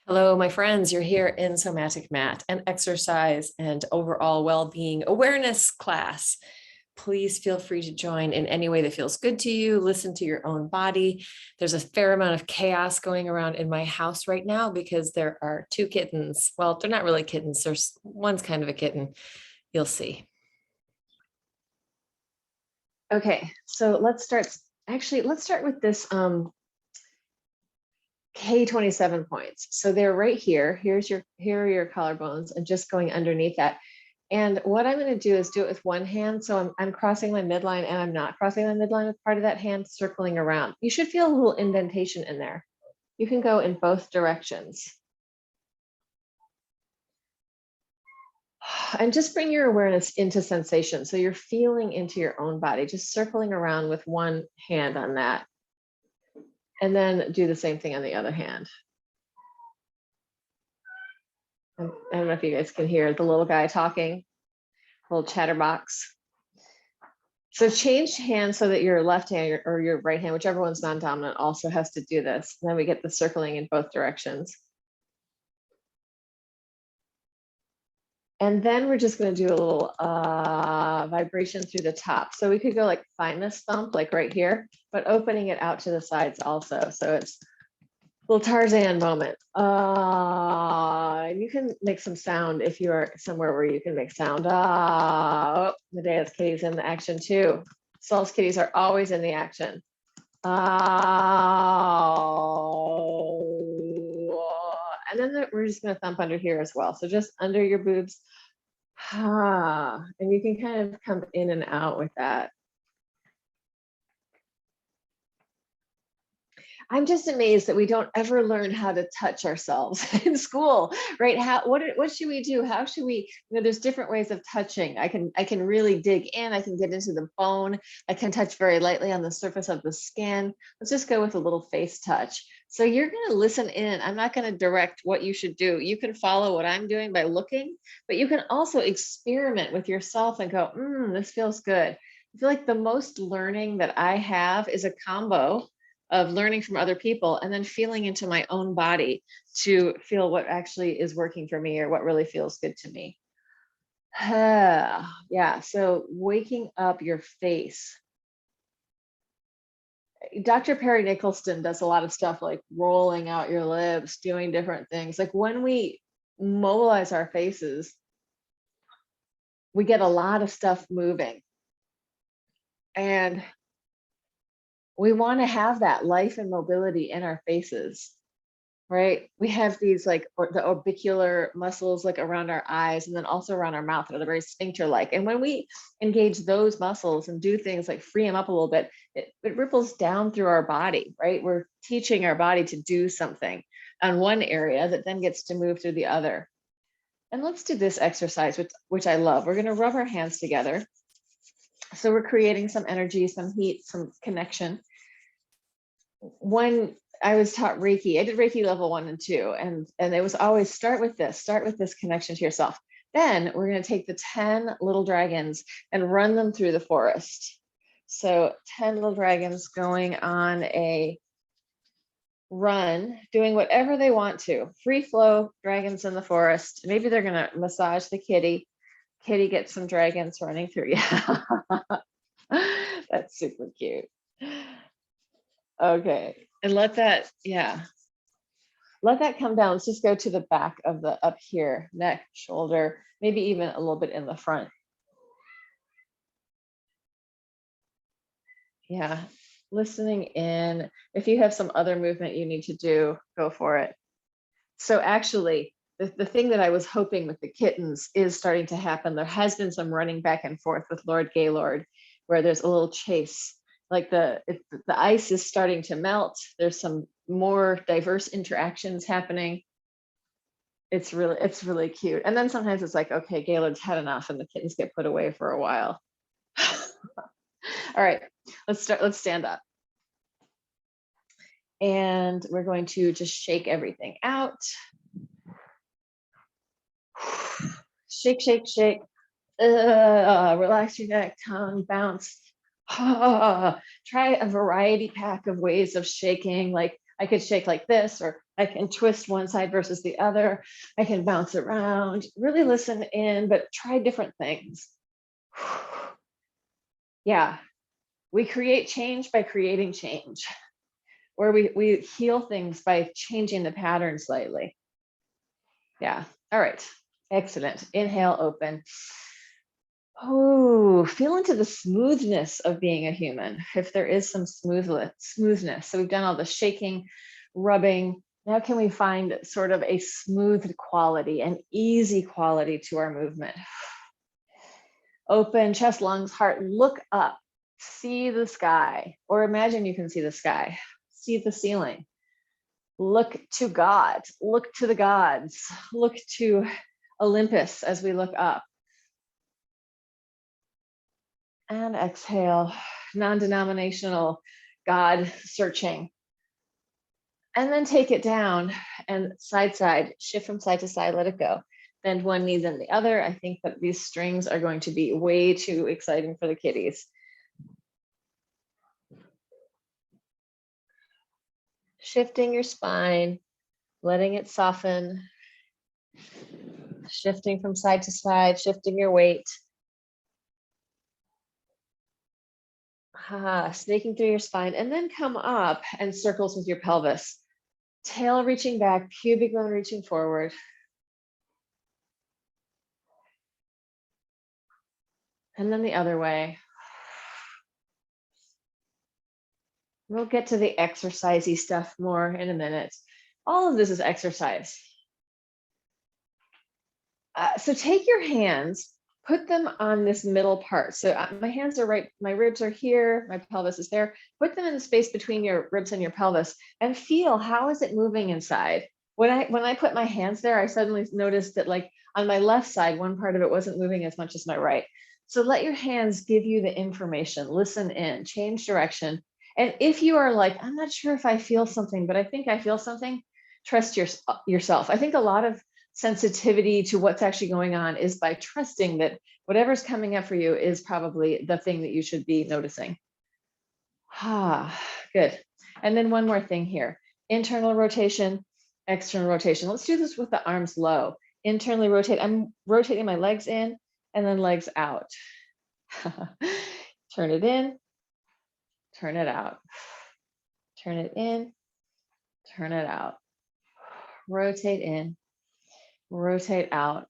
Hello, my friends. You're here in Somatic Mat, an exercise and overall well-being awareness class. Please feel free to join in any way that feels good to you. Listen to your own body. There's a fair amount of chaos going around in my house right now because there are two kittens. Well, they're not really kittens. There's one's kind of a kitten. You'll see. Okay, so let's start. Actually, let's start with this K27 points. So they're right here. Here are your collarbones, and just going underneath that. And what I'm going to do is do it with one hand. So I'm crossing my midline, and I'm not crossing my midline with part of that hand circling around. You should feel a little indentation in there. You can go in both directions. And just bring your awareness into sensation. So you're feeling into your own body, just circling around with one hand on that. And then do the same thing on the other hand. I don't know if you guys can hear the little guy talking, little chatterbox. So change hands so that your left hand or your right hand, whichever one's non-dominant, also has to do this. And then we get the circling in both directions. And then we're just going to do a little vibration through the top. So we could go like thymus thump, like right here, but opening it out to the sides also. So it's a little Tarzan moment. And you can make some sound if you are somewhere where you can make sound. Oh, Medea's kitty's in the action too. Saul's kitties are always in the action. And then we're just going to thump under here as well. So just under your boobs. And you can kind of come in and out with that. I'm just amazed that we don't ever learn how to touch ourselves in school, right? What should we do? How should we, there's different ways of touching. I can really dig in, I can get into the bone, I can touch very lightly on the surface of the skin. Let's just go with a little face touch. So you're going to listen in. I'm not going to direct what you should do. You can follow what I'm doing by looking, but you can also experiment with yourself and go, this feels good. I feel like the most learning that I have is a combo of learning from other people and then feeling into my own body to feel what actually is working for me or what really feels good to me. Yeah, so waking up your face. Dr. Perry Nicholson does a lot of stuff like rolling out your lips, doing different things. Like when we mobilize our faces, we get a lot of stuff moving. And we want to have that life and mobility in our faces, right? We have these like the orbicular muscles like around our eyes and then also around our mouth that are very sphincter-like. And when we engage those muscles and do things like free them up a little bit, it ripples down through our body, right? We're teaching our body to do something on one area that then gets to move through the other. And let's do this exercise, which I love. We're going to rub our hands together. So we're creating some energy, some heat, some connection. When I was taught Reiki, I did Reiki level 1 and 2, and it was always start with this connection to yourself. Then we're going to take the 10 little dragons and run them through the forest. So 10 little dragons going on a run, doing whatever they want to. Free flow dragons in the forest. Maybe they're going to massage the kitty. Kitty gets some dragons running through. Yeah, that's super cute. Okay, and let that come down. Let's just go to the back of the up here, neck, shoulder, maybe even a little bit in the front. Yeah, listening in. If you have some other movement you need to do, go for it. So actually, the thing that I was hoping with the kittens is starting to happen. There has been some running back and forth with Lord Gaylord, where there's a little chase. Like the ice is starting to melt. There's some more diverse interactions happening. It's really cute. And then sometimes it's like, okay, Gaylord's had enough, and the kittens get put away for a while. All right, let's stand up. And we're going to just shake everything out. Shake, shake, shake. Relax your neck, tongue, bounce. Try a variety pack of ways of shaking, like I could shake like this, or I can twist one side versus the other. I can bounce around, really listen in, but try different things. Yeah, we create change by creating change, or we heal things by changing the pattern slightly. Yeah, all right, excellent. Inhale, open. Oh, feel into the smoothness of being a human, if there is some smoothness. So we've done all the shaking, rubbing. Now can we find sort of a smooth quality, an easy quality to our movement? Open chest, lungs, heart, look up, see the sky, or imagine you can see the sky, see the ceiling. Look to God, look to the gods, look to Olympus as we look up. And exhale, non-denominational God searching. And then take it down and side, shift from side to side, let it go. Bend one knee, then the other. I think that these strings are going to be way too exciting for the kiddies. Shifting your spine, letting it soften. Shifting from side to side, shifting your weight. Snaking through your spine, and then come up and circles with your pelvis. Tail reaching back, pubic bone reaching forward. And then the other way. We'll get to the exercisey stuff more in a minute. All of this is exercise. So take your hands, put them on this middle part. So my hands are right, my ribs are here, my pelvis is there. Put them in the space between your ribs and your pelvis and feel, how is it moving inside? When I put my hands there, I suddenly noticed that, like, on my left side, one part of it wasn't moving as much as my right. So let your hands give you the information, listen in, change direction. And if you are like, I'm not sure if I feel something, but I think I feel something, trust yourself. I think a lot of sensitivity to what's actually going on is by trusting that whatever's coming up for you is probably the thing that you should be noticing. Good. And then one more thing here. Internal rotation, external rotation. Let's do this with the arms low. Internally rotate. I'm rotating my legs in and then legs out. Turn it in, turn it out. Turn it in, turn it out. Rotate in, rotate out,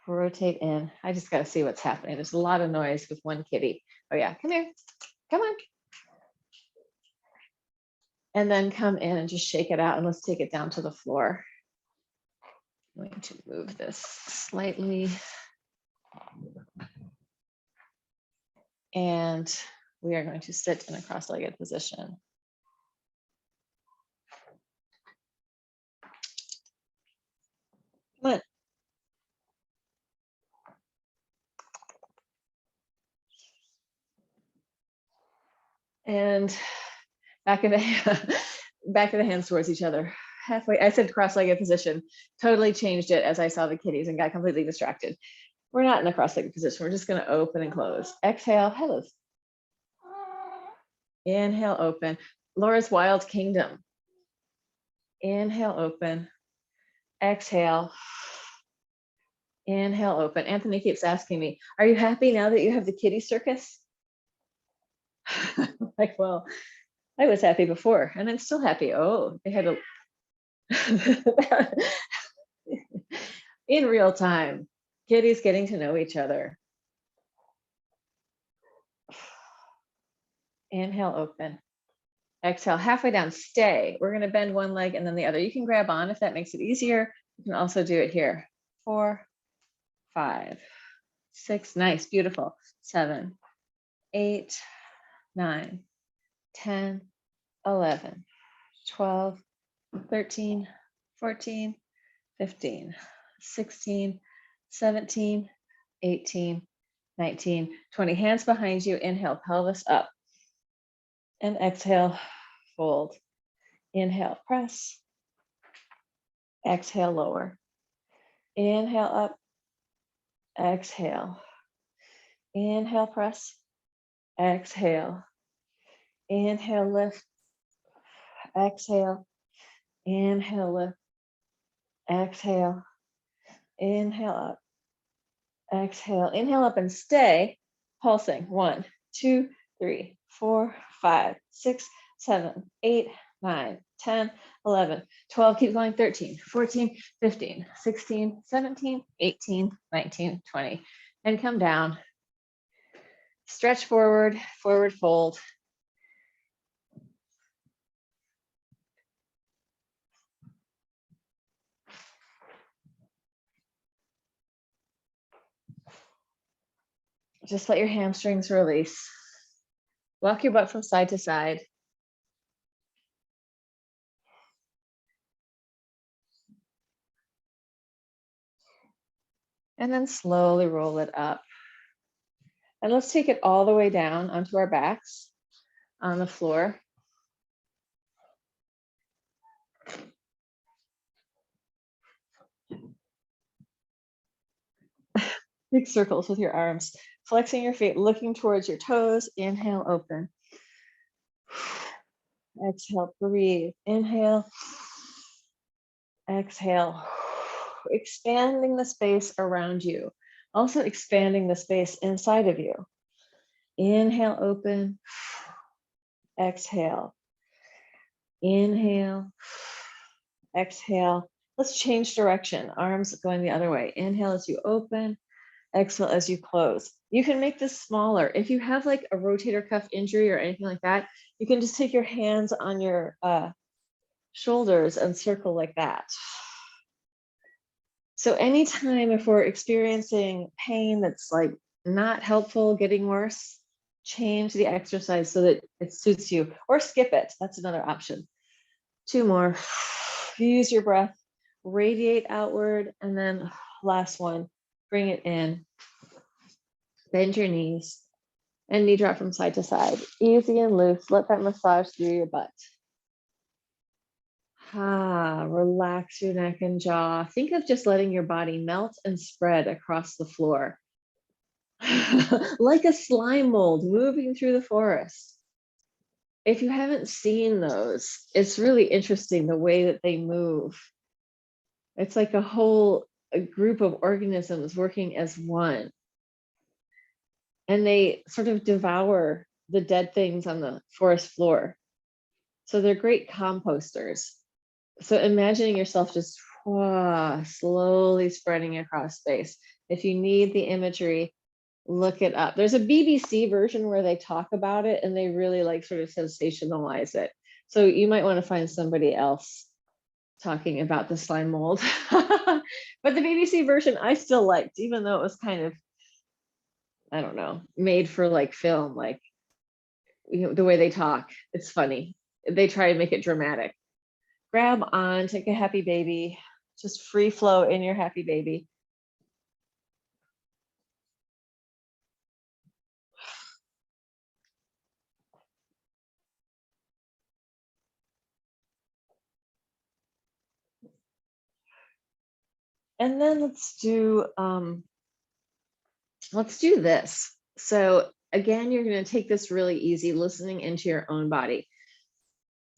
rotate in. I just got to see what's happening. There's a lot of noise with one kitty. Oh yeah, come here, come on. And then come in and just shake it out, and let's take it down to the floor. I'm going to move this slightly. And we are going to sit in a cross-legged position. Come on. And back of the hands towards each other. Halfway, I said cross-legged position, totally changed it as I saw the kitties and got completely distracted. We're not in a cross-legged position. We're just going to open and close. Exhale, hello. Inhale, open. Laura's Wild Kingdom. Inhale, open. Exhale. Inhale, open. Anthony keeps asking me, are you happy now that you have the kitty circus? Like, well, I was happy before and I'm still happy. Oh, they had a in real time, kitties getting to know each other. Inhale, open. Exhale, halfway down, stay. We're going to bend one leg and then the other. You can grab on if that makes it easier. You can also do it here. 4, 5, 6, nice, beautiful. 7, 8, 9, 10, 11, 12, 13, 14, 15, 16, 17, 18, 19, 20. Hands behind you. Inhale, pelvis up. And exhale, fold. Inhale, press. Exhale, lower. Inhale, up. Exhale. Inhale, press. Exhale. Inhale, lift. Exhale, inhale, lift, exhale, inhale up, exhale, inhale up and stay pulsing. 1, 2, 3, 4, 5, 6, 7, 8, 9, 10, 11, 12, keep going, 13, 14, 15, 16, 17, 18, 19, 20, and come down. Stretch forward, forward fold. Just let your hamstrings release. Walk your butt from side to side. And then slowly roll it up. And let's take it all the way down onto our backs on the floor. Big circles with your arms, flexing your feet, looking towards your toes. Inhale, open. Exhale, breathe. Inhale, exhale. Expanding the space around you. Also expanding the space inside of you. Inhale, open. Exhale. Inhale. Exhale. Let's change direction. Arms going the other way. Inhale as you open. Exhale as you close. You can make this smaller. If you have like a rotator cuff injury or anything like that, you can just take your hands on your shoulders and circle like that. So anytime if we're experiencing pain that's like not helpful, getting worse, change the exercise so that it suits you, or skip it. That's another option. 2 more. Use your breath, radiate outward, and then last one, bring it in. Bend your knees and knee drop from side to side. Easy and loose. Let that massage through your butt. Relax your neck and jaw. Think of just letting your body melt and spread across the floor. Like a slime mold moving through the forest. If you haven't seen those, it's really interesting the way that they move. It's like a group of organisms working as one. And they sort of devour the dead things on the forest floor. So they're great composters. So imagining yourself just slowly spreading across space. If you need the imagery, look it up. There's a BBC version where they talk about it and they really like sort of sensationalize it. So you might want to find somebody else talking about the slime mold. But the BBC version I still liked, even though it was kind of, I don't know, made for like film, like, you know, the way they talk, it's funny. They try to make it dramatic. Grab on, take a happy baby, just free flow in your happy baby. And then let's do this. So again, you're going to take this really easy, listening into your own body.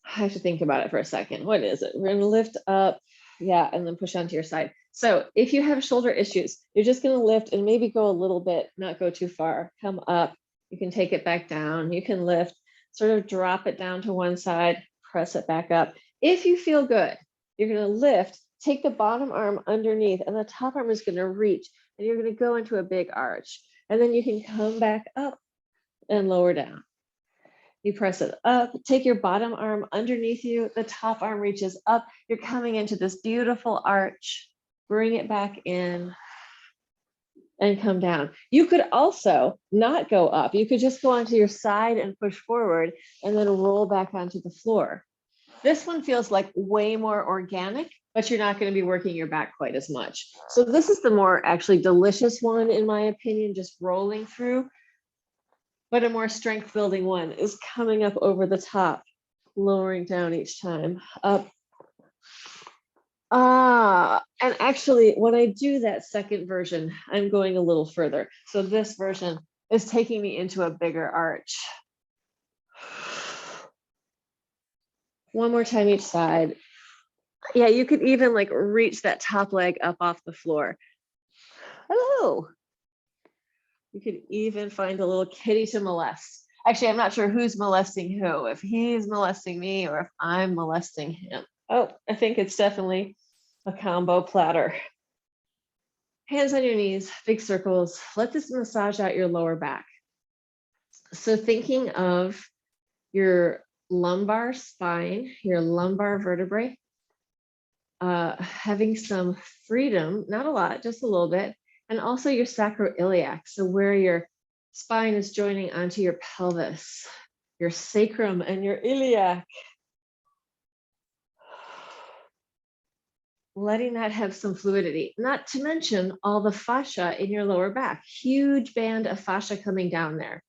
I have to think about it for a second. What is it? We're going to lift up, yeah, and then push onto your side. So if you have shoulder issues, you're just going to lift and maybe go a little bit, not go too far. Come up. You can take it back down. You can lift, sort of drop it down to one side, press it back up. If you feel good, you're going to lift, take the bottom arm underneath, and the top arm is going to reach, and you're going to go into a big arch. And then you can come back up and lower down. You press it up, take your bottom arm underneath you, the top arm reaches up, you're coming into this beautiful arch, bring it back in and come down. You could also not go up, you could just go onto your side and push forward and then roll back onto the floor. This one feels like way more organic, but you're not going to be working your back quite as much. So this is the more actually delicious one, in my opinion, just rolling through. But a more strength building one is coming up over the top, lowering down each time, up. And actually when I do that second version, I'm going a little further. So this version is taking me into a bigger arch. One more time each side. Yeah, you could even like reach that top leg up off the floor. Hello. You could even find a little kitty to molest. Actually, I'm not sure who's molesting who, if he's molesting me or if I'm molesting him. Oh, I think it's definitely a combo platter. Hands on your knees, big circles. Let this massage out your lower back. So thinking of your lumbar spine, your lumbar vertebrae, having some freedom, not a lot, just a little bit, and also your sacroiliac, so where your spine is joining onto your pelvis, your sacrum and your iliac. Letting that have some fluidity, not to mention all the fascia in your lower back, huge band of fascia coming down there.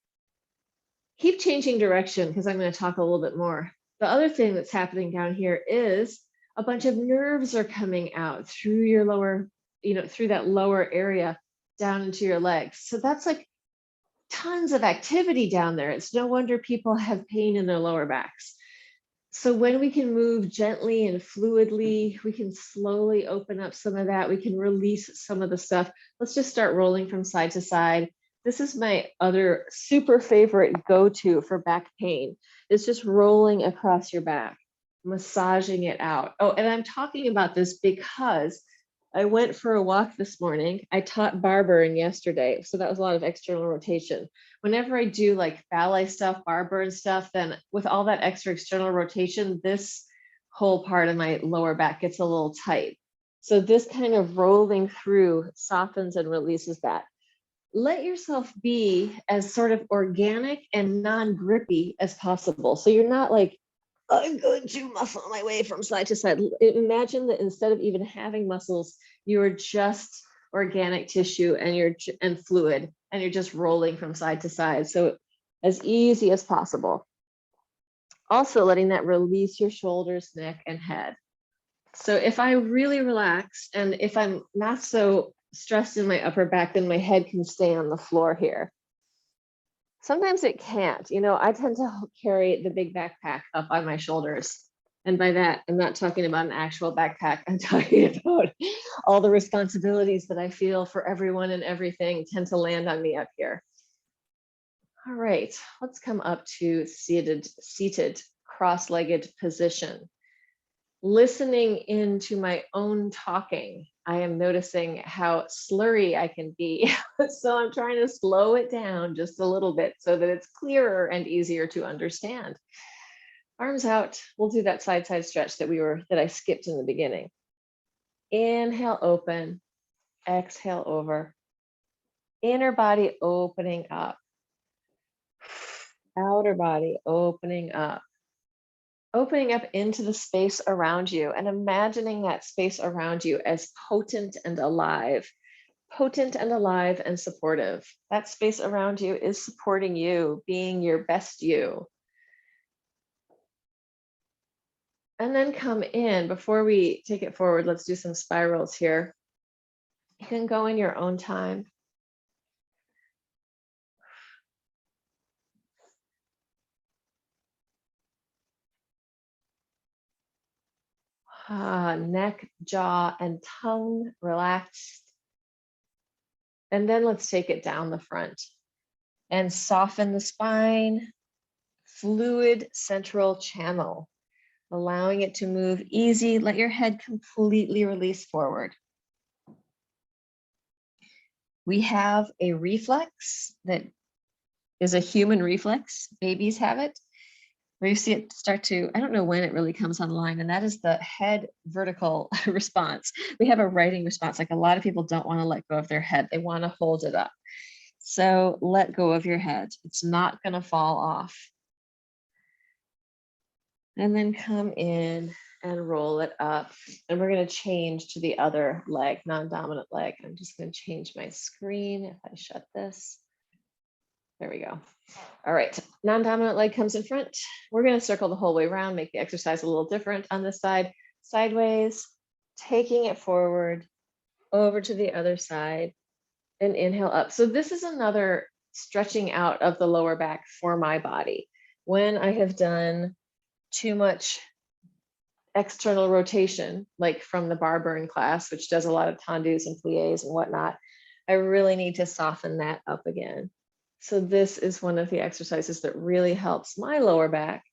Keep changing direction because I'm going to talk a little bit more. The other thing that's happening down here is a bunch of nerves are coming out through your lower, through that lower area down into your legs. So that's like tons of activity down there. It's no wonder people have pain in their lower backs. So when we can move gently and fluidly, we can slowly open up some of that. We can release some of the stuff. Let's just start rolling from side to side. This is my other super favorite go-to for back pain. It's just rolling across your back, massaging it out. Oh, and I'm talking about this because I went for a walk this morning. I taught bar burn yesterday, so that was a lot of external rotation. Whenever I do like ballet stuff, bar burn stuff, then with all that extra external rotation, this whole part of my lower back gets a little tight. So this kind of rolling through softens and releases that. Let yourself be as sort of organic and non-grippy as possible. So you're not like, I'm going to muscle my way from side to side. Imagine that instead of even having muscles, you are just organic tissue and fluid, and you're just rolling from side to side. So as easy as possible. Also letting that release your shoulders, neck, and head. So if I really relax, and if I'm not so stressed in my upper back, then my head can stay on the floor here. Sometimes it can't. I tend to carry the big backpack up on my shoulders. And by that, I'm not talking about an actual backpack. I'm talking about all the responsibilities that I feel for everyone and everything tend to land on me up here. All right, let's come up to seated cross-legged position. Listening into my own talking, I am noticing how slurry I can be. So I'm trying to slow it down just a little bit so that it's clearer and easier to understand. Arms out. We'll do that side stretch that I skipped in the beginning. Inhale, open. Exhale, over. Inner body opening up. Outer body opening up. Opening up into the space around you and imagining that space around you as potent and alive and supportive. That space around you is supporting you, being your best you. And then come in. Before we take it forward, let's do some spirals here. You can go in your own time. Neck, jaw, and tongue relaxed. And then let's take it down the front and soften the spine. Fluid central channel, allowing it to move easy. Let your head completely release forward. We have a reflex that is a human reflex. Babies have it. Where you see it start to, I don't know when it really comes online, and that is the head vertical response. We have a writing response. Like a lot of people don't want to let go of their head. They want to hold it up. So let go of your head. It's not going to fall off. And then come in and roll it up. And we're going to change to the other leg, non-dominant leg. I'm just going to change my screen if I shut this. There we go. All right, non-dominant leg comes in front. We're going to circle the whole way around, make the exercise a little different on this side. Sideways, taking it forward, over to the other side, and inhale up. So this is another stretching out of the lower back for my body. When I have done too much external rotation, like from the bar burn class, which does a lot of tendus and plies and whatnot, I really need to soften that up again. So this is one of the exercises that really helps my lower back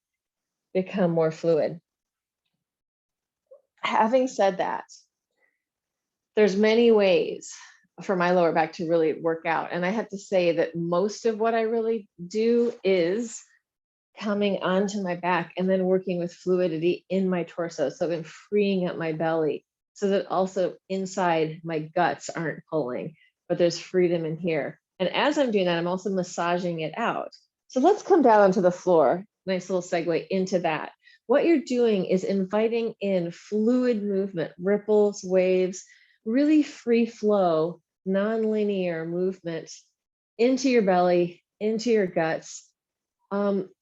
become more fluid. Having said that, there's many ways for my lower back to really work out. And I have to say that most of what I really do is coming onto my back and then working with fluidity in my torso. So I'm freeing up my belly so that also inside my guts aren't pulling, but there's freedom in here. And as I'm doing that, I'm also massaging it out. So let's come down onto the floor. Nice little segue into that. What you're doing is inviting in fluid movement, ripples, waves, really free flow, non-linear movement into your belly, into your guts.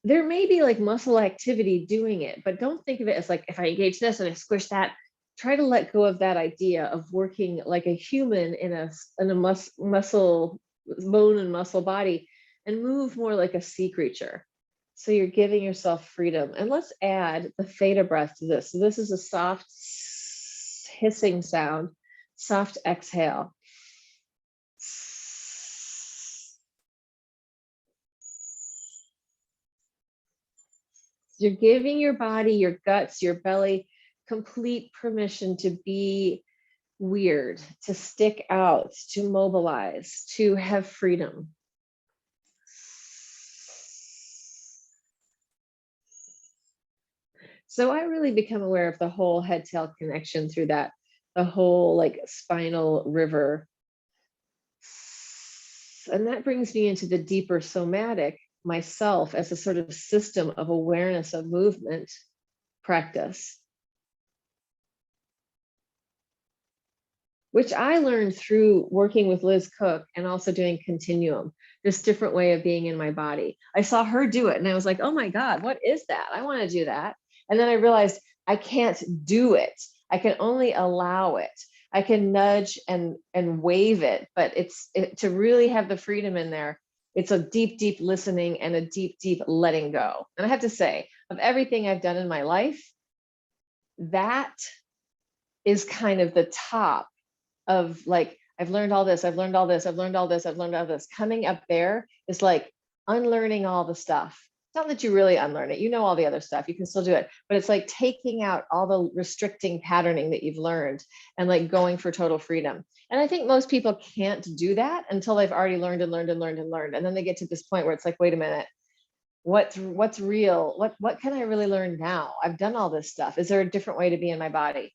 There may be like muscle activity doing it, but don't think of it as like, if I engage this and I squish that. Try to let go of that idea of working like a human in a muscle, bone and muscle body, and move more like a sea creature. So you're giving yourself freedom. And let's add the theta breath to this. So this is a soft hissing sound, soft exhale. You're giving your body, your guts, your belly complete permission to be weird, to stick out, to mobilize, to have freedom. So I really become aware of the whole head-tail connection through that, the whole like spinal river. And that brings me into the deeper somatic myself as a sort of system of awareness of movement practice, which I learned through working with Liz Cook and also doing Continuum, this different way of being in my body. I saw her do it and I was like, oh my God, what is that? I want to do that. And then I realized I can't do it. I can only allow it. I can nudge and wave it, but to really have the freedom in there, it's a deep, deep listening and a deep, deep letting go. And I have to say, of everything I've done in my life, that is kind of the top of like, I've learned all this, I've learned all this, I've learned all this, I've learned all this. Coming up there is like unlearning all the stuff. It's not that you really unlearn it, you know all the other stuff, you can still do it, but it's like taking out all the restricting patterning that you've learned and like going for total freedom. And I think most people can't do that until they've already learned and learned and learned and learned. And then they get to this point where it's like, wait a minute, what's real? What can I really learn now? I've done all this stuff. Is there a different way to be in my body?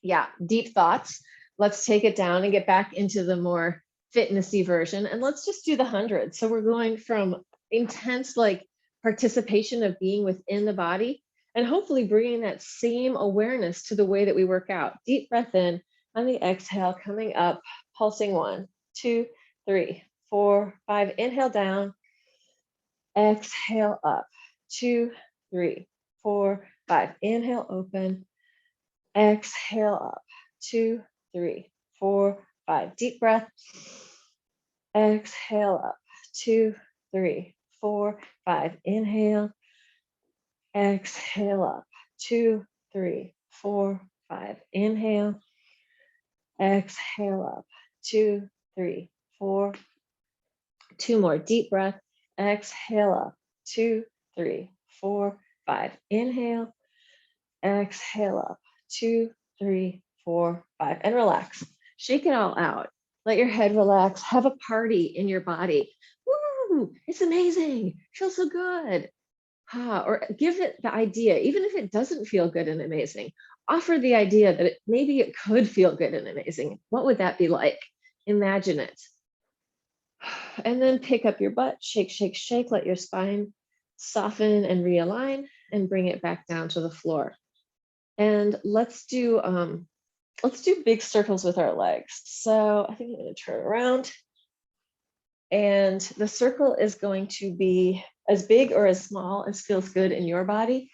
Yeah, deep thoughts. Let's take it down and get back into the more fitnessy version. And let's just do the 100. So we're going from intense like participation of being within the body and hopefully bringing that same awareness to the way that we work out. Deep breath in on the exhale, coming up, pulsing 1, 2, 3, 4, 5. Inhale down, exhale up, 2, 3, 4, 5. Inhale, open, exhale up, 2, 3, 4, 5. Deep breath, exhale up, 2, 3, 4, 5. Inhale, exhale up, 2, 3, 4, 5. Inhale, exhale up, 2, 3, 4. 2 more. Deep breath, exhale up, 2, 3, 4, 5. Inhale, exhale up, 2, 3, 4, 5. And relax. Shake it all out. Let your head relax. Have a party in your body. Woo! It's amazing. Feels so good. Or give it the idea, even if it doesn't feel good and amazing, offer the idea that maybe it could feel good and amazing. What would that be like? Imagine it. And then pick up your butt, shake, shake, shake, let your spine soften and realign and bring it back down to the floor. And let's do big circles with our legs. So I think I'm going to turn around. And the circle is going to be as big or as small as feels good in your body.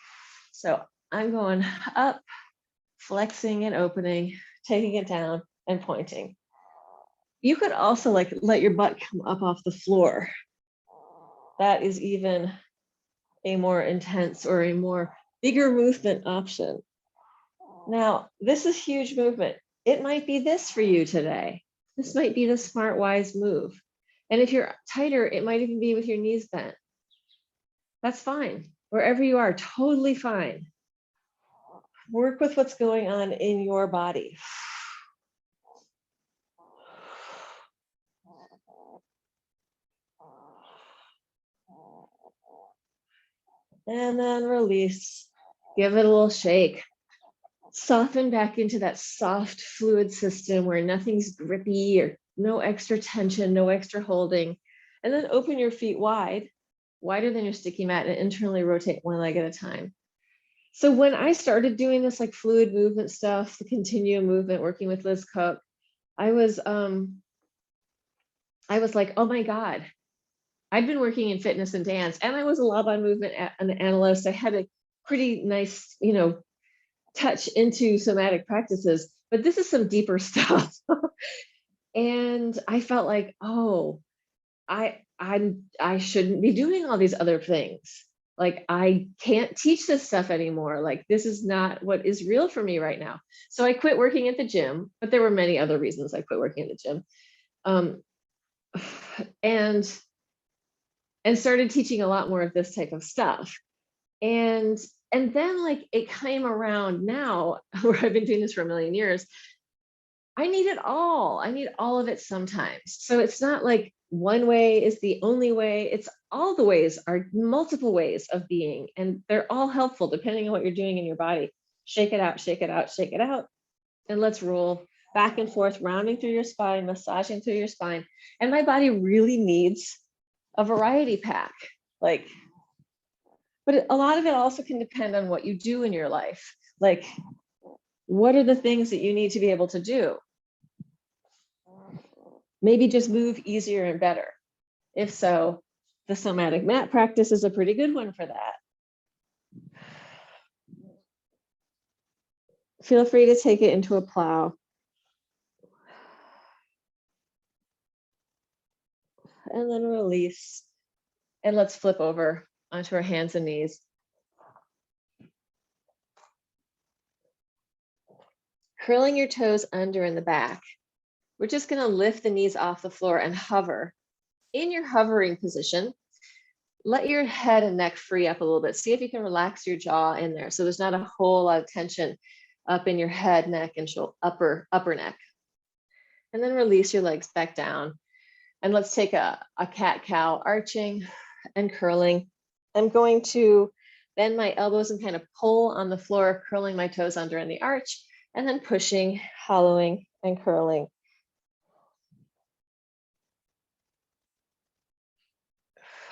So I'm going up, flexing and opening, taking it down and pointing. You could also like let your butt come up off the floor. That is even a more intense or a more bigger movement option. Now, this is huge movement. It might be this for you today. This might be the smart, wise move. And if you're tighter, it might even be with your knees bent. That's fine. Wherever you are, totally fine. Work with what's going on in your body. And then release. Give it a little shake. Soften back into that soft fluid system where nothing's grippy or no extra tension, no extra holding. And then open your feet wide, wider than your sticky mat, and internally rotate one leg at a time. So when I started doing this like fluid movement stuff, the continuum movement, working with Liz Cook, I was like, oh my God, I'd been working in fitness and dance, and I was a Laban movement an analyst. I had a pretty nice, touch into somatic practices, but this is some deeper stuff. And I felt like, oh, I shouldn't be doing all these other things. Like, I can't teach this stuff anymore. Like, this is not what is real for me right now. So I quit working at the gym, but there were many other reasons I quit working at the gym. And started teaching a lot more of this type of stuff. And then like it came around now where I've been doing this for a million years. I need it all. I need all of it sometimes. So it's not like one way is the only way. It's all the ways are multiple ways of being, and they're all helpful depending on what you're doing in your body. Shake it out, shake it out, shake it out. And let's roll back and forth, rounding through your spine, massaging through your spine. And my body really needs a variety pack. But a lot of it also can depend on what you do in your life. Like, what are the things that you need to be able to do? Maybe just move easier and better. If so, the somatic mat practice is a pretty good one for that. Feel free to take it into a plow. And then release. And let's flip over onto our hands and knees. Curling your toes under in the back. We're just going to lift the knees off the floor and hover. In your hovering position, let your head and neck free up a little bit. See if you can relax your jaw in there. So there's not a whole lot of tension up in your head, neck, and upper neck. And then release your legs back down. And let's take a cat-cow, arching and curling. I'm going to bend my elbows and kind of pull on the floor, curling my toes under in the arch, and then pushing, hollowing, and curling.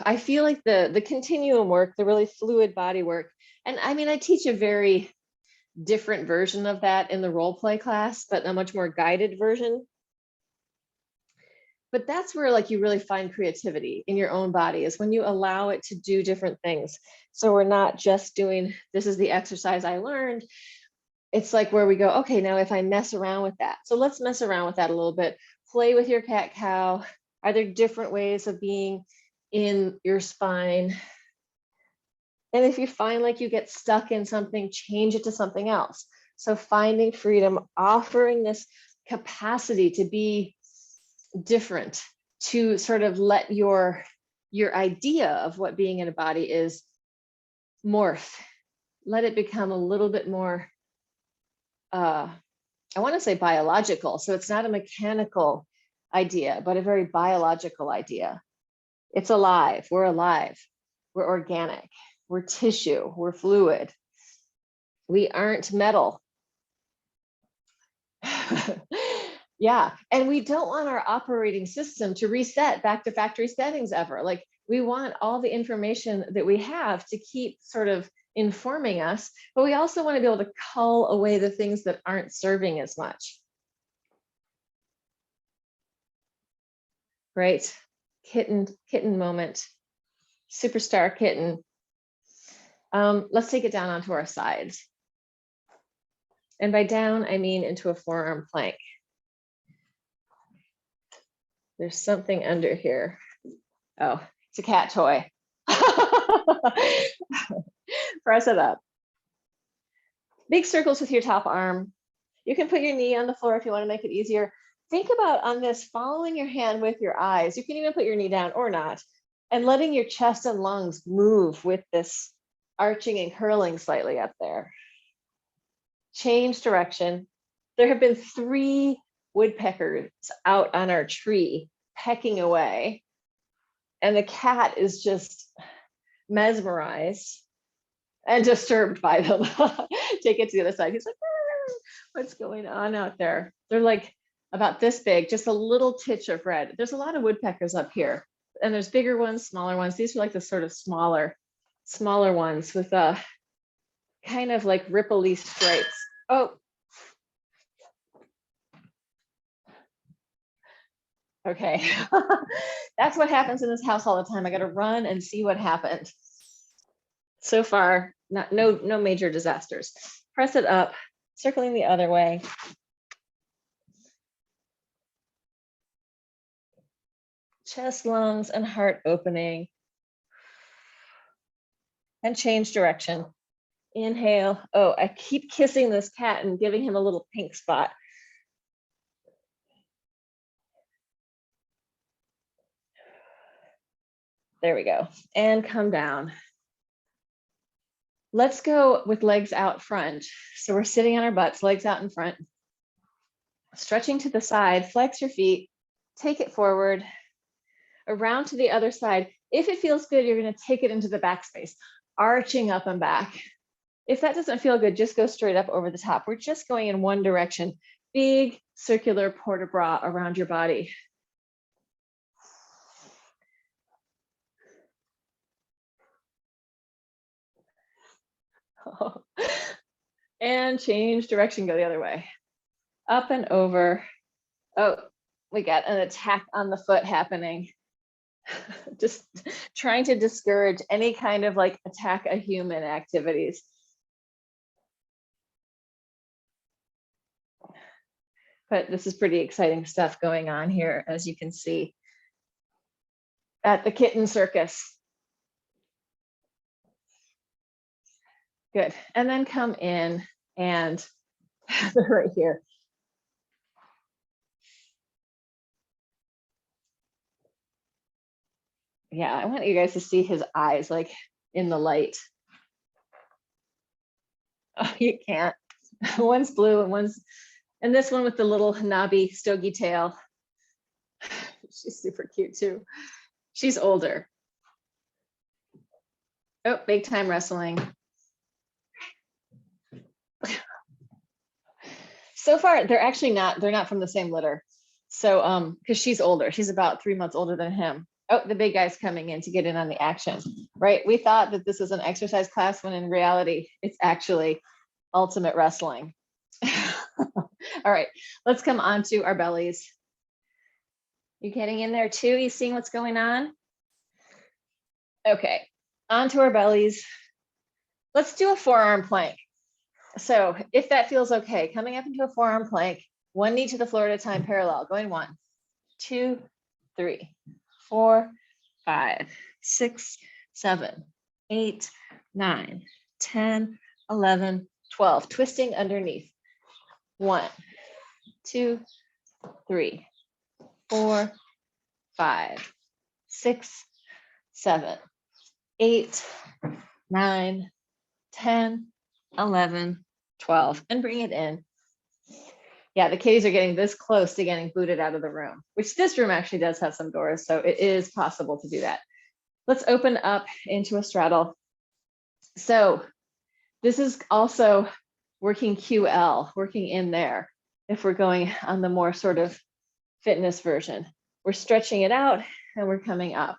I feel like the continuum work, the really fluid body work, and I mean, I teach a very different version of that in the role play class, but a much more guided version. But that's where like you really find creativity in your own body, is when you allow it to do different things. So we're not just doing, this is the exercise I learned. It's like where we go, okay, now if I mess around with that. So let's mess around with that a little bit. Play with your cat-cow. Are there different ways of being in your spine? And if you find like you get stuck in something, change it to something else. So finding freedom, offering this capacity to be different, to sort of let your idea of what being in a body is morph. Let it become a little bit more, I want to say biological. So it's not a mechanical idea, but a very biological idea. It's alive. We're alive. We're organic. We're tissue. We're fluid. We aren't metal. Yeah. And we don't want our operating system to reset back to factory settings ever. Like, we want all the information that we have to keep sort of informing us, but we also want to be able to cull away the things that aren't serving as much. Right? Kitten moment. Superstar kitten. Let's take it down onto our sides. And by down, I mean into a forearm plank. There's something under here. Oh, it's a cat toy. Press it up. Big circles with your top arm. You can put your knee on the floor if you want to make it easier. Think about on this, following your hand with your eyes. You can even put your knee down or not, and letting your chest and lungs move with this arching and curling slightly up there. Change direction. There have been 3 woodpeckers out on our tree pecking away, and the cat is just mesmerized and disturbed by them. Take it to the other side. He's like, what's going on out there? They're like about this big, just a little titch of red. There's a lot of woodpeckers up here, and there's bigger ones, smaller ones. These are like the sort of smaller ones with a kind of like ripply stripes. Oh, okay. That's what happens in this house all the time. I got to run and see what happened. So far, no major disasters. Press it up, circling the other way. Chest, lungs, and heart opening. And change direction. Inhale. Oh, I keep kissing this cat and giving him a little pink spot. There we go. And come down. Let's go with legs out front. So we're sitting on our butts, legs out in front. Stretching to the side, flex your feet, take it forward, around to the other side. If it feels good, you're going to take it into the back space, arching up and back. If that doesn't feel good, just go straight up over the top. We're just going in one direction. Big circular port de bras around your body. And change direction, go the other way. Up and over. Oh, we got an attack on the foot happening. Just trying to discourage any kind of like attack a human activities. But this is pretty exciting stuff going on here, as you can see at the kitten circus. Good. And then come in and right here. Yeah, I want you guys to see his eyes like in the light. Oh, you can't. One's blue and this one with the little knobby stogie tail. She's super cute too. She's older. Oh, big time wrestling. So far, they're not from the same litter. So, because she's older, she's about 3 months older than him. Oh, the big guy's coming in to get in on the action, right? We thought that this was an exercise class when in reality, it's actually ultimate wrestling. All right, let's come on to our bellies. You getting in there too? You seeing what's going on? Okay, onto our bellies. Let's do a forearm plank. So if that feels okay, coming up into a forearm plank, one knee to the floor at a time, parallel, going 1, 2, 3, 4, 5, 6, 7, 8, 9, 10, 11, 12, twisting underneath. 1, 2, 3, 4, 5, 6, 7, 8, 9, 10, 11, 12, and bring it in. Yeah, the kitties are getting this close to getting booted out of the room, which this room actually does have some doors, so it is possible to do that. Let's open up into a straddle. So this is also working QL, working in there, if we're going on the more sort of fitness version. We're stretching it out and we're coming up.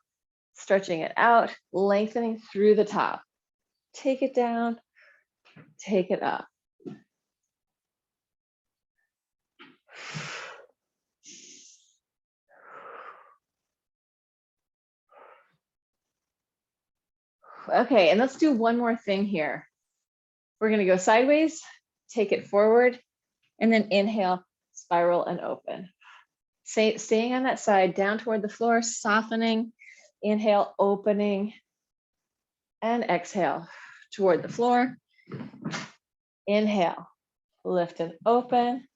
Stretching it out, lengthening through the top. Take it down, take it up. Okay, and let's do one more thing here. We're going to go sideways, take it forward, and then inhale, spiral and open. Staying on that side, down toward the floor, softening, inhale, opening, and exhale toward the floor. Inhale, lift and open.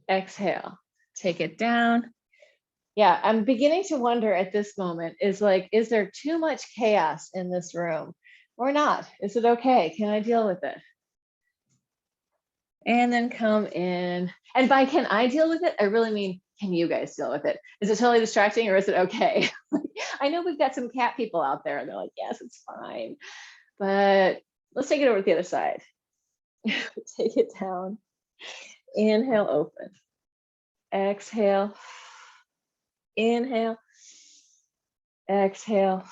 Exhale, take it down. Yeah, I'm beginning to wonder at this moment is there too much chaos in this room or not? Is it okay? Can I deal with it? And then come in. And by can I deal with it, I really mean, can you guys deal with it? Is it totally distracting or is it okay? I know we've got some cat people out there and they're like, yes, it's fine. But let's take it over to the other side. Take it down. Inhale, open. Exhale. Inhale. Exhale.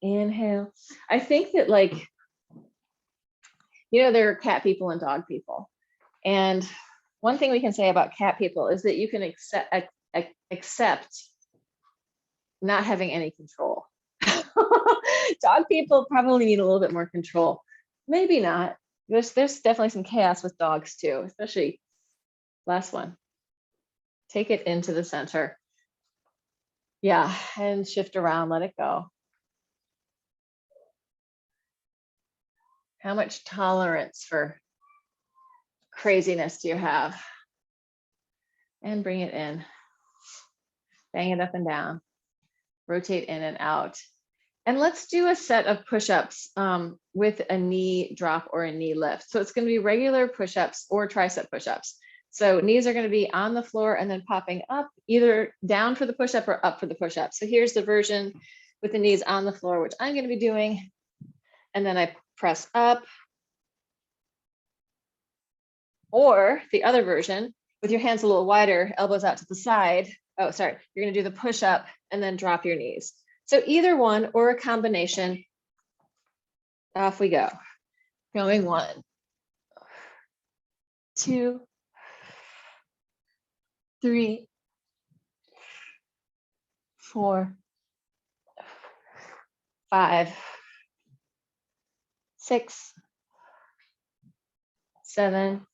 Inhale. I think that there are cat people and dog people. And one thing we can say about cat people is that you can accept not having any control. Dog people probably need a little bit more control. Maybe not. There's definitely some chaos with dogs too, especially last one. Take it into the center. Yeah, and shift around, let it go. How much tolerance for craziness do you have? And bring it in. Bang it up and down. Rotate in and out. And let's do a set of push-ups with a knee drop or a knee lift. So it's going to be regular push-ups or tricep push-ups. So knees are going to be on the floor and then popping up, either down for the push-up or up for the push-up. So here's the version with the knees on the floor, which I'm going to be doing. And then I press up. Or the other version with your hands a little wider, elbows out to the side. Oh, sorry. You're going to do the push-up and then drop your knees. So either one or a combination. Off we go. Going 1, 2, 3, 4, 5, 6, 7,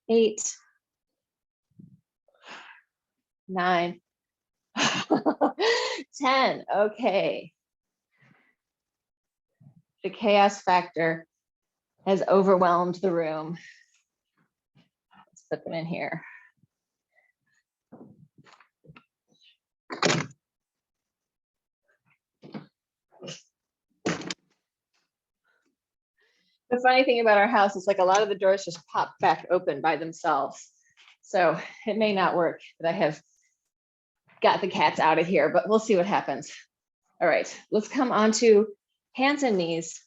8, 9, 10. Okay. The chaos factor has overwhelmed the room. Let's put them in here. The funny thing about our house is a lot of the doors just pop back open by themselves. So it may not work that I have got the cats out of here, but we'll see what happens. All right, let's come on to hands and knees.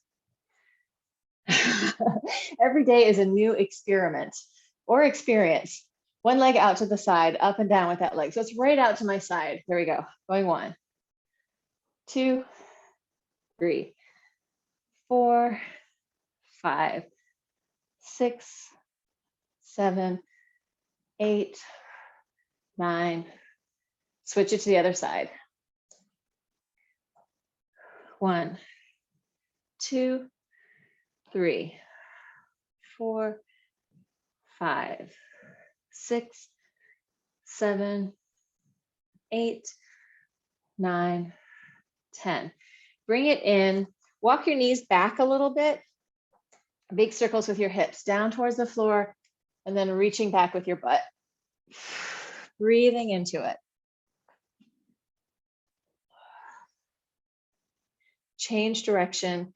Every day is a new experiment or experience. One leg out to the side, up and down with that leg. So it's right out to my side. There we go. Going 1, 2, 3, 4, 5, 6, 7, 8, 9. Switch it to the other side. 1, 2, 3, 4, 5, 6, 7, 8, 9, 10. Bring it in. Walk your knees back a little bit. Big circles with your hips down towards the floor, and then reaching back with your butt. Breathing into it. Change direction.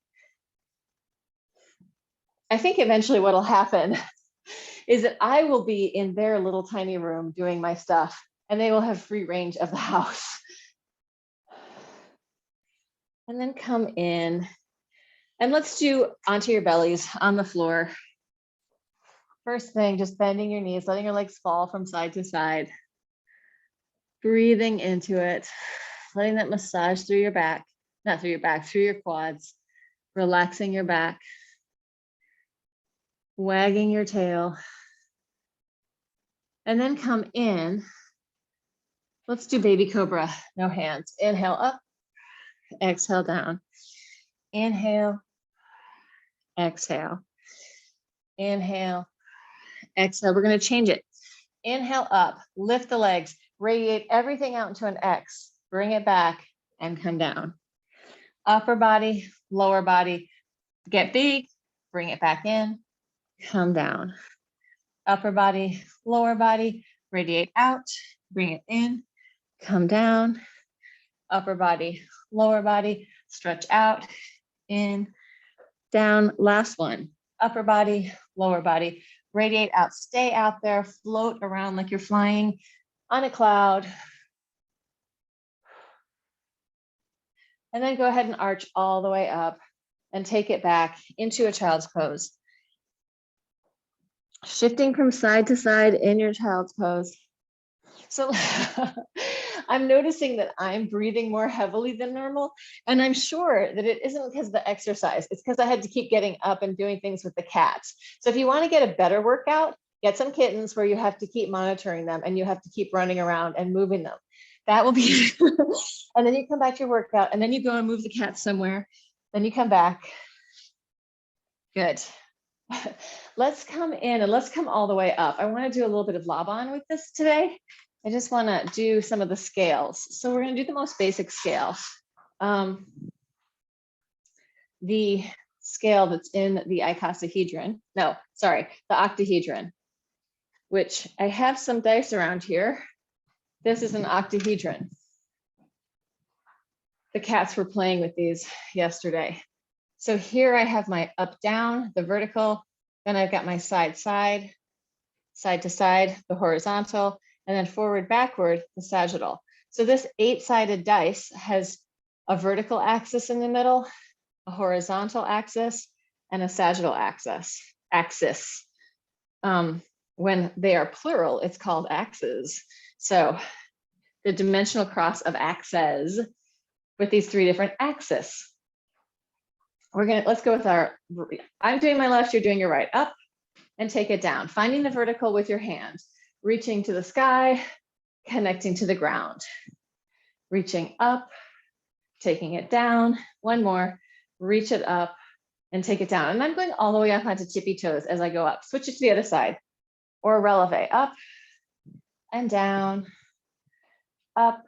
I think eventually what'll happen is that I will be in their little tiny room doing my stuff, and they will have free range of the house. And then come in, and let's do onto your bellies on the floor. First thing, just bending your knees, letting your legs fall from side to side. Breathing into it, letting that massage through your back, not through your back, through your quads, relaxing your back, wagging your tail. And then come in. Let's do baby cobra, no hands. Inhale up, exhale down. Inhale, exhale. Inhale, exhale. We're going to change it. Inhale up, lift the legs, radiate everything out into an X, bring it back and come down. Upper body, lower body, Get big, bring it back in, come down. Upper body, lower body, radiate out, bring it in, come down. Upper body, lower body, stretch out, in, down. Last one. Upper body, lower body, radiate out, stay out there, float around like you're flying on a cloud. And then go ahead and arch all the way up and take it back into a child's pose. Shifting from side to side in your child's pose. So I'm noticing that I'm breathing more heavily than normal. And I'm sure that it isn't because of the exercise. It's because I had to keep getting up and doing things with the cats. So if you want to get a better workout, get some kittens where you have to keep monitoring them and you have to keep running around and moving them. That will be, and then you come back to your workout and then you go and move the cat somewhere. Then you come back. Good. Let's come in and let's come all the way up. I want to do a little bit of Laban with this today. I just want to do some of the scales. So we're going to do the most basic scale. The scale that's in the icosahedron. No, sorry, the octahedron, which I have some dice around here. This is an octahedron. The cats were playing with these yesterday. So here I have my up, down, the vertical, then I've got my side, side, side to side, the horizontal, and then forward, backward, the sagittal. So this 8-sided dice has a vertical axis in the middle, a horizontal axis, and a sagittal axis. When they are plural, it's called axes. So the dimensional cross of axes with these 3 different axes. Let's go with I'm doing my left, you're doing your right. Up and take it down. Finding the vertical with your hand, reaching to the sky, connecting to the ground. Reaching up, taking it down. One more, reach it up and take it down. And I'm going all the way up onto tippy toes as I go up. Switch it to the other side. Or releve, up and down, up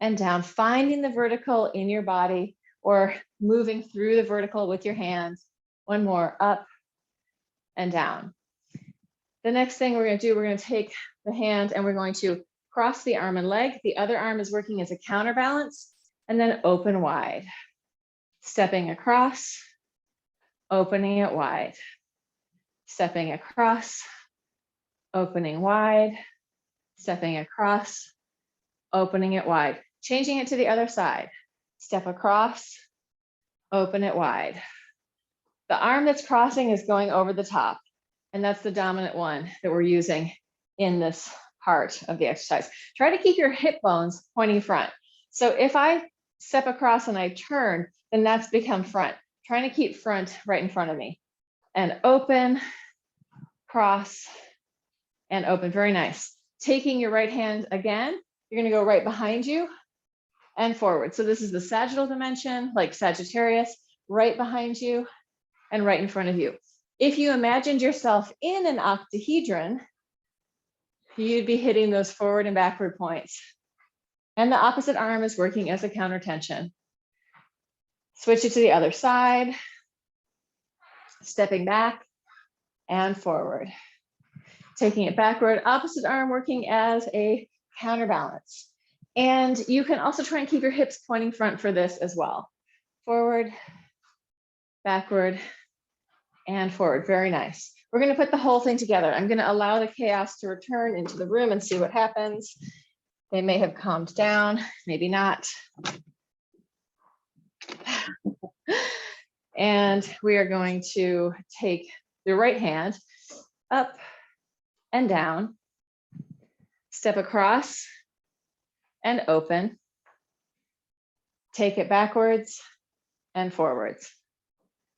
and down. Finding the vertical in your body, or moving through the vertical with your hands. One more, up and down. The next thing we're going to do, we're going to take the hand and we're going to cross the arm and leg. The other arm is working as a counterbalance, and then open wide. Stepping across, opening it wide. Stepping across, opening wide. Stepping across, opening it wide. Changing it to the other side. Step across, open it wide. The arm that's crossing is going over the top, and that's the dominant one that we're using in this part of the exercise. Try to keep your hip bones pointing front. So if I step across and I turn, then that's become front. Trying to keep front right in front of me. And open, cross, and open. Very nice. Taking your right hand again, you're going to go right behind you and forward. So this is the sagittal dimension, like Sagittarius, right behind you and right in front of you. If you imagined yourself in an octahedron, you'd be hitting those forward and backward points. And the opposite arm is working as a counter tension. Switch it to the other side, stepping back and forward. Taking it backward, opposite arm working as a counterbalance. And you can also try and keep your hips pointing front for this as well. Forward, backward, and forward. Very nice. We're going to put the whole thing together. I'm going to allow the chaos to return into the room and see what happens. They may have calmed down, maybe not. And we are going to take the right hand up and down, step across and open, take it backwards and forwards.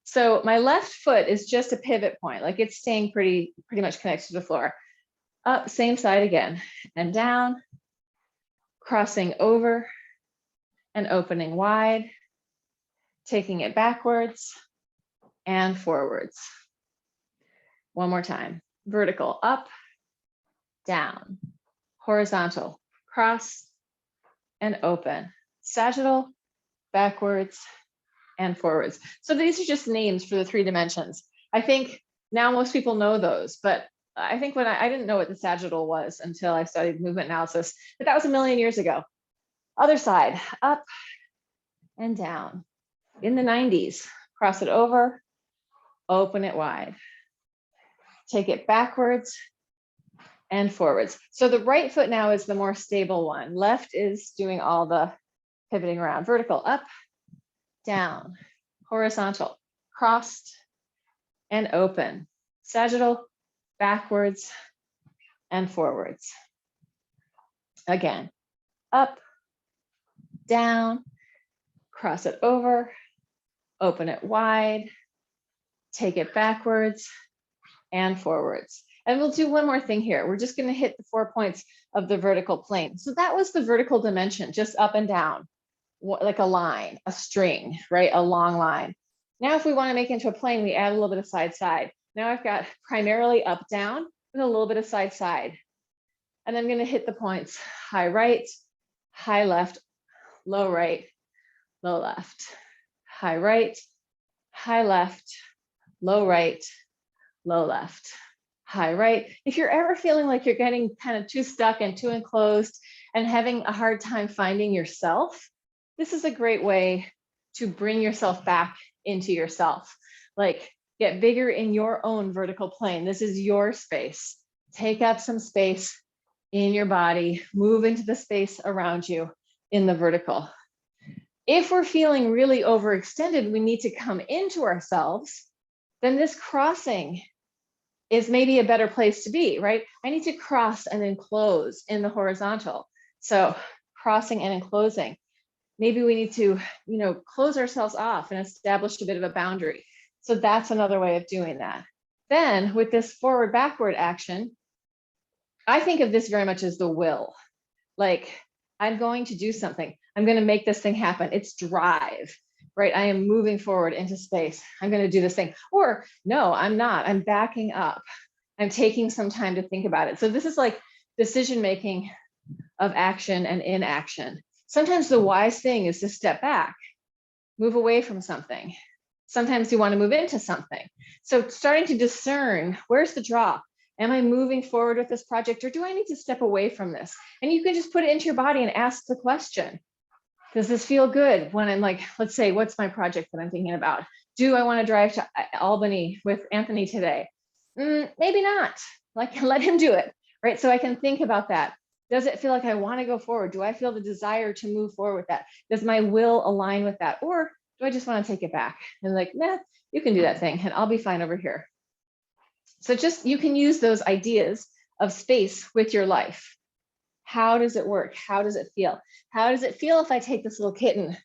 So my left foot is just a pivot point, like it's staying pretty much connected to the floor. Up, same side again, and down, crossing over and opening wide, taking it backwards and forwards. One more time. Vertical, up, down, horizontal, cross and open, sagittal, backwards and forwards. So these are just names for the 3 dimensions. I think now most people know those, but I think when I didn't know what the sagittal was until I studied movement analysis, but that was a million years ago. Other side, up and down. In the 90s, cross it over, open it wide. Take it backwards and forwards. So the right foot now is the more stable one. Left is doing all the pivoting around. Vertical, up, down, horizontal, crossed and open. Sagittal, backwards and forwards. Again, up, down, cross it over, open it wide, take it backwards and forwards. And we'll do one more thing here. We're just going to hit the 4 points of the vertical plane. So that was the vertical dimension, just up and down, like a line, a string, right? A long line. Now, if we want to make it into a plane, we add a little bit of side, side. Now I've got primarily up, down, with a little bit of side, side. And I'm going to hit the points, high right, high left, low right, low left, high right, high left, low right, low left, high right. If you're ever feeling like you're getting kind of too stuck and too enclosed and having a hard time finding yourself, this is a great way to bring yourself back into yourself. Like, get bigger in your own vertical plane. This is your space. Take up some space in your body, move into the space around you in the vertical. If we're feeling really overextended, we need to come into ourselves, then this crossing is maybe a better place to be, right? I need to cross and then close in the horizontal. So crossing and enclosing. Maybe we need to, close ourselves off and establish a bit of a boundary. So that's another way of doing that. Then with this forward backward action, I think of this very much as the will. Like, I'm going to do something. I'm going to make this thing happen. It's drive, right? I am moving forward into space. I'm going to do this thing. Or no, I'm not. I'm backing up. I'm taking some time to think about it. So this is like decision-making of action and inaction. Sometimes the wise thing is to step back, move away from something. Sometimes you want to move into something. So starting to discern, where's the draw? Am I moving forward with this project, or do I need to step away from this? And you can just put it into your body and ask the question. Does this feel good when I'm like, let's say, what's my project that I'm thinking about? Do I want to drive to Albany with Anthony today? Maybe not. Like, let him do it, right? So I can think about that. Does it feel like I want to go forward? Do I feel the desire to move forward with that? Does my will align with that? Or do I just want to take it back and like, nah, you can do that thing and I'll be fine over here. So just, you can use those ideas of space with your life. How does it work? How does it feel? How does it feel if I take this little kitten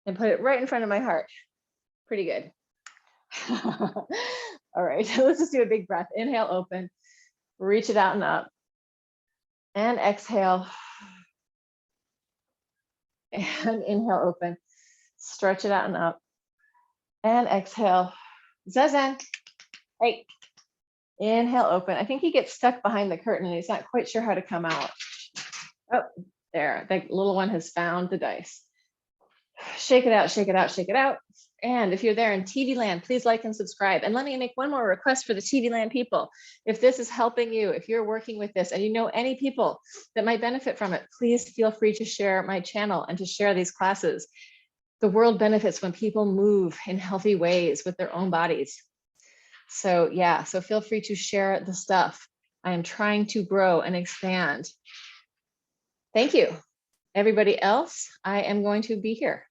and put it right in front of my heart? Pretty good. All right, let's just do a big breath. Inhale, open, reach it out and up. And exhale. And inhale, open, stretch it out and up. And exhale, zazen. Right. Inhale, open. I think he gets stuck behind the curtain and he's not quite sure how to come out. Oh, there, the little one has found the dice. Shake it out, shake it out, shake it out. And if you're there in TV land, please like and subscribe. And let me make one more request for the TV land people. If this is helping you, if you're working with this and you know any people that might benefit from it, please feel free to share my channel and to share these classes. The world benefits when people move in healthy ways with their own bodies. So yeah, so feel free to share the stuff. I am trying to grow and expand. Thank you. Everybody else, I am going to be here.